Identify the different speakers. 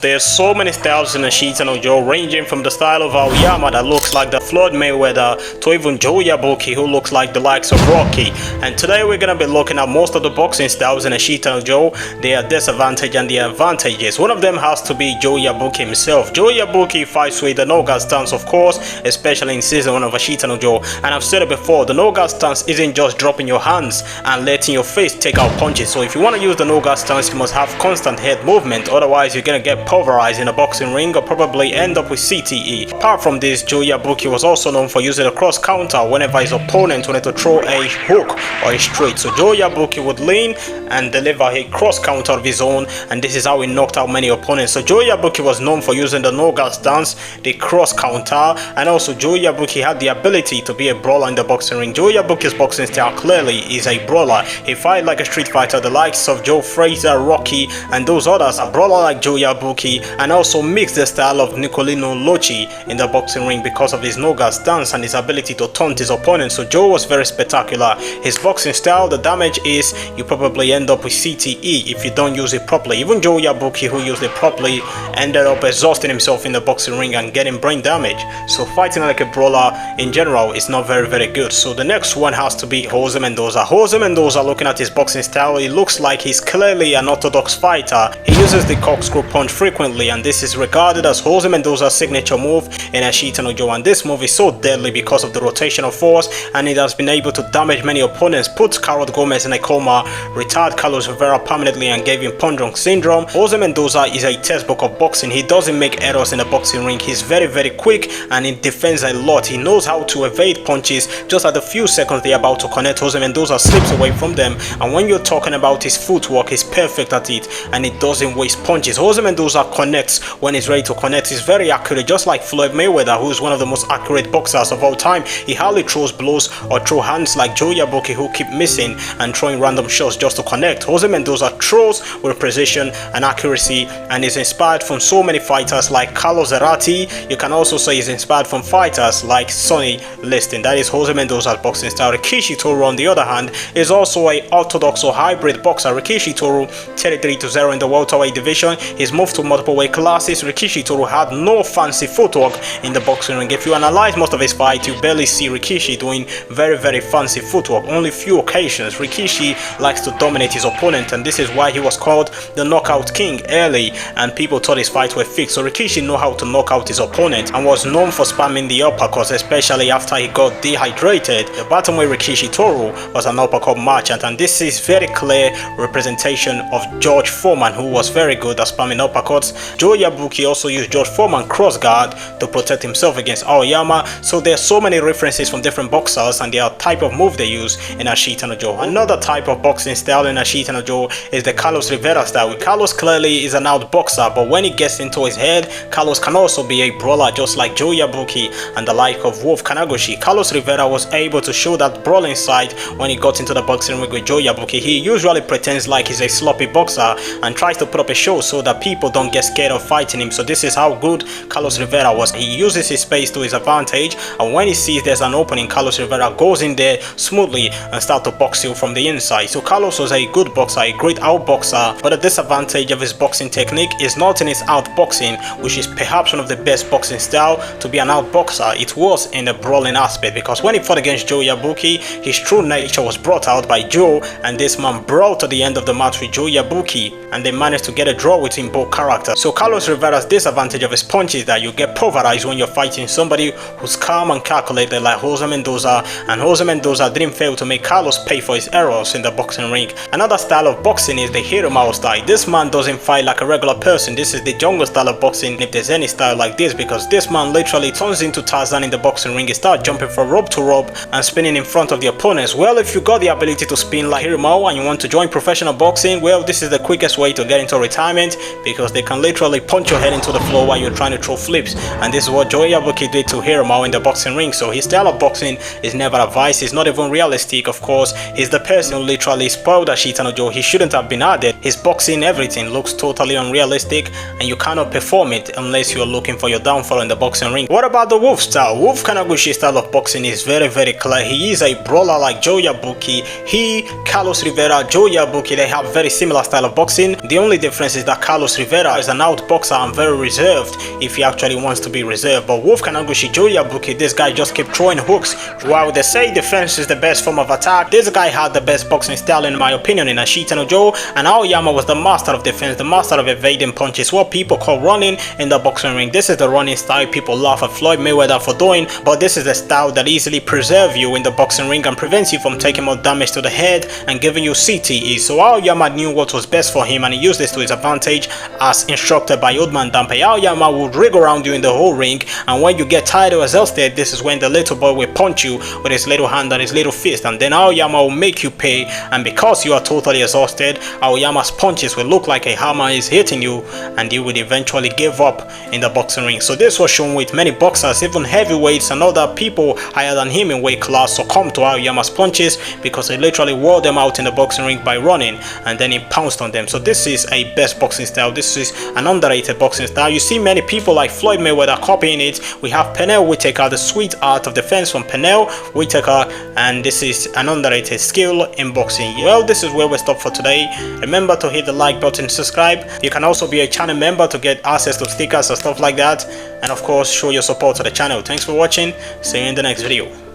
Speaker 1: There's so many styles in Ashita no Joe, ranging from the style of Aoyama that looks like the Floyd Mayweather to even Joe Yabuki who looks like the likes of Rocky. And today we're gonna be looking at most of the boxing styles in Ashita no Joe, their disadvantage and their advantages. One of them has to be Joe Yabuki himself. Joe Yabuki fights with the no-guard stance, of course, especially in season 1 of Ashita no Joe. And I've said it before, the no-guard stance isn't just dropping your hands and letting your face take out punches. So if you want to use the no-guard stance, you must have constant head movement, otherwise you're gonna get pulverized in a boxing ring or probably end up with CTE. Apart from this, Joe Yabuki was also known for using a cross counter whenever his opponent wanted to throw a hook or a straight. So Joe Yabuki would lean and deliver a cross counter of his own, and this is how he knocked out many opponents. So Joe Yabuki was known for using the no-guard stance, the cross counter, and also Joe Yabuki had the ability to be a brawler in the boxing ring. Joe Yabuki's boxing style clearly is a brawler. He fight like a street fighter, the likes of Joe Frazier, Rocky, and those others. A brawler like Joe Yabuki, and also mix the style of Nicolino Loci in the boxing ring because of his no-guard stance and his ability to taunt his opponent. So Joe was very spectacular. His boxing style, the damage is you probably end up with CTE if you don't use it properly. Even Joe Yabuki, who used it properly, ended up exhausting himself in the boxing ring and getting brain damage. So fighting like a brawler in general is not very good. So the next one has to be Jose Mendoza. Jose Mendoza, looking at his boxing style, it looks like he's clearly an orthodox fighter. He uses the corkscrew punch frequently, and this is regarded as Jose Mendoza's signature move in Ashita no Joe. And this move is so deadly because of the rotational force, and it has been able to damage many opponents, put Carlos Gomez in a coma, retired Carlos Rivera permanently, and gave him punch drunk syndrome. Jose Mendoza is a textbook of boxing. He doesn't make errors in the boxing ring. He's very quick, and he defends a lot. He knows how to evade punches. Just at the few seconds they're about to connect, Jose Mendoza slips away from them. And when you're talking about his footwork, he's perfect at it, and he doesn't waste punches. Jose Mendoza connects when he's ready to connect. He's very accurate, just like Floyd Mayweather, who is one of the most accurate boxers of all time. He hardly throws blows or throw hands like Joe Yabuki, who keep missing and throwing random shots just to connect. Jose Mendoza throws with precision and accuracy, and is inspired from so many fighters like Carlos Zarate. You can also say he's inspired from fighters like Sonny Liston. That is Jose Mendoza's boxing style. Rikishi Toru, on the other hand, is also a orthodox or hybrid boxer. Rikishi Toru 33-0 in the welterweight division. He's moved to multiple weight classes. Rikishi Toru had no fancy footwork in the boxing ring. If you analyze most of his fights, you barely see Rikishi doing very fancy footwork. Only few occasions. Rikishi likes to dominate his opponent, and this is why he was called the knockout king early, and people thought his fights were fixed. So Rikishi knew how to knock out his opponent and was known for spamming the uppercuts, especially after he got dehydrated. The bantamweight Rikishi Toru was an uppercut merchant, and this is very clear representation of George Foreman, who was very good at spamming uppercuts. Joe Yabuki also used George Foreman cross guard to protect himself against Aoyama. So there are so many references from different boxers and their type of move they use in Ashita no Joe. Another type of boxing style in Ashita no Joe is the Carlos Rivera style. Carlos clearly is an out boxer, but when it gets into his head, Carlos can also be a brawler, just like Joe Yabuki and the like of Wolf Kanagoshi. Carlos Rivera was able to show that brawling side when he got into the boxing ring with Joe Yabuki. He usually pretends like he's a sloppy boxer and tries to put up a show so that people don't get scared of fighting him. So this is how good Carlos Rivera was. He uses his space to his advantage, and when he sees there's an opening, Carlos Rivera goes in there smoothly and start to box you from the inside. So Carlos was a good boxer, a great out boxer, but the disadvantage of his boxing technique is not in his out boxing, which is perhaps one of the best boxing style to be an out boxer. It was in the brawling aspect, because when he fought against Joe Yabuki, his true nature was brought out by Joe, and this man brawled to the end of the match with Joe Yabuki, and they managed to get a draw with him both characters. So Carlos Rivera's disadvantage of his punch is that you get pulverized when you're fighting somebody who's calm and calculated like Jose Mendoza, and Jose Mendoza didn't fail to make Carlos pay for his errors in the boxing ring. Another style of boxing is the Hiromao style. This man doesn't fight like a regular person. This is the jungle style of boxing, if there's any style like this, because this man literally turns into Tarzan in the boxing ring. He starts jumping from rope to rope and spinning in front of the opponents. Well, if you got the ability to spin like Hiromao and you want to join professional boxing, well, this is the quickest way to get into retirement, because they can literally punch your head into the floor while you're trying to throw flips, and this is what Joe Yabuki did to Hiromao in the boxing ring. So his style of boxing is never advised. It's not even realistic. Of course, he's the person who literally spoiled Ashita no Joe. He shouldn't have been added. His boxing, everything looks totally unrealistic, and you cannot perform it unless you're looking for your downfall in the boxing ring. What about the Wolf style? Wolf Kanaguchi style of boxing is very clear. He is a brawler like Joe Yabuki. He, Carlos Rivera, Joe Yabuki, they have very similar style of boxing. The only difference is that Carlos Rivera Rivera is an outboxer and very reserved if he actually wants to be reserved. But Wolf Kanagushi Joe Yabuki, this guy just keep throwing hooks. While they say defense is the best form of attack, this guy had the best boxing style in my opinion in Ashita no Joe, and Aoyama was the master of defense, the master of evading punches, what people call running in the boxing ring. This is the running style people laugh at Floyd Mayweather for doing, but this is the style that easily preserves you in the boxing ring and prevents you from taking more damage to the head and giving you CTE. So Aoyama knew what was best for him and he used this to his advantage as instructed by Old Man Dampe. Aoyama would rig around you in the whole ring, and when you get tired or exhausted, this is when the little boy will punch you with his little hand and his little fist, and then Aoyama will make you pay. And because you are totally exhausted, Aoyama's punches will look like a hammer is hitting you, and you would eventually give up in the boxing ring. So this was shown with many boxers, even heavyweights and other people higher than him in weight class, succumbed to Aoyama's punches because he literally wore them out in the boxing ring by running, and then he pounced on them. So this is a best boxing style. This is an underrated boxing style. You see many people like Floyd Mayweather copying it. We have Pernell Whitaker, the sweet art of defense from Pernell Whitaker, and this is an underrated skill in boxing. Well, this is where we stop for today. Remember to hit the like button, subscribe. You can also be a channel member to get access to stickers and stuff like that, and of course show your support to the channel. Thanks for watching. See you in the next video.